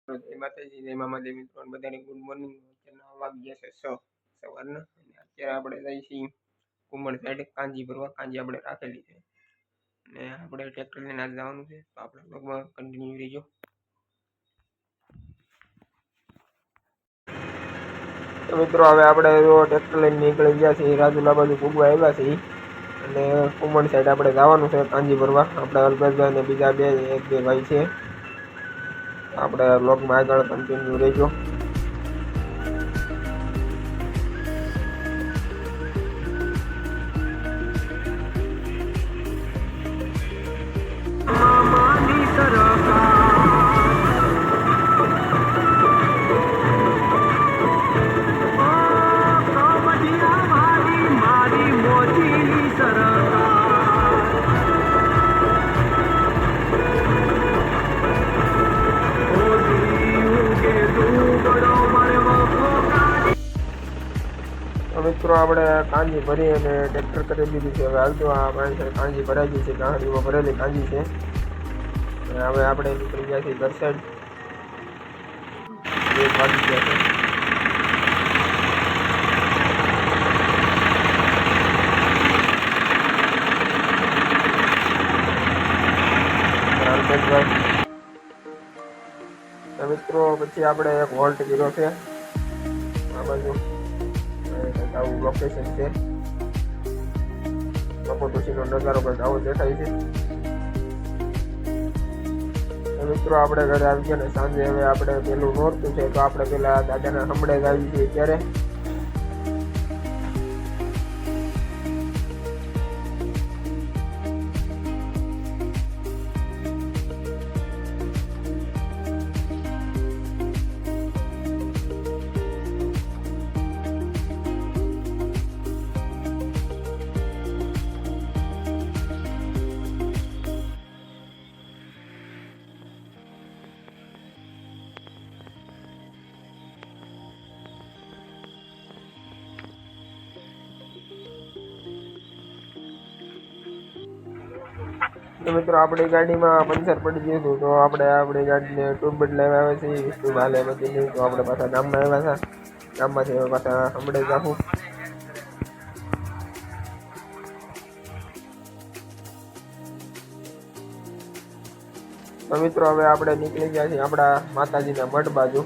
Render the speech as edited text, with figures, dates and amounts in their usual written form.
જય માતાજી, જય મામાજી મિત્રો, બધાને ગુડ મોર્નિંગ. અત્યારના વાગ્યા છે 6 સવારના. અને અત્યારે આપણે જઈએ છીએ કુંભણ સાઈડ કાંજી ભરવા. કાંજી આપણે રાખેલી છે અને આપણે ટ્રેક્ટર લઈને આજ જવાનું છે, તો આપણે બ્લોગમાં કન્ટિન્યુ રહીજો. તો મિત્રો હવે આપણે ટ્રેક્ટર લઈને નીકળી ગયા છીએ, રાજુલા બાજુ ભૂગવા આવ્યા છીએ અને કુંભણ સાઈડ આપણે જવાનું છે કાંજી ભરવા. આપણે અલ્પેશભાઈ ને બીજા એક બે ભાઈ છે. આપણે બ્લોગમાં આગળ કન્ટિન્યુ રહેજો. મિત્રો આપણે કાંજી ભરી અને ટ્રેક્ટર કરી દીધું છે. હવે હાલતું આ પાણી કાંજી ભરાઈ ગઈ છે, ગાડીમાં ભરેલી કાંજી છે. અને હવે આપણે નીકળી ગયા છીએ ઘર સાઈડ. 1 વાગી ગયા છે. મિત્રો પછી આપણે એક હોલ્ટ કર્યો છે આ બાજુ. આવું લોકેશન છે, કપોતોશીનો નજારો કંઈક આવો દેખાય છે. મિત્રો આપણે ઘરે આવી ગયા ને સાંજે હવે આપણે પેલું નોરતું છે, તો આપણે પેલા દાદાના હમણે જ આવી છીએ ત્યારે. તો મિત્રો આપણી ગાડીમાં પંચર પડી ગયું હતું, તો આપણે આપણી ગાડીને ટ્યુબ બદલાવી આવ્યા છીએ. ટ્યુબ હાલે બધી નહીં, તો આપણે પાછા ગામમાં આવ્યા હતા. ગામમાંથી હવે પાછા હમણાં જાઉં. તો મિત્રો હવે આપણે નીકળી ગયા છીએ આપણા માતાજીના મઠ બાજુ.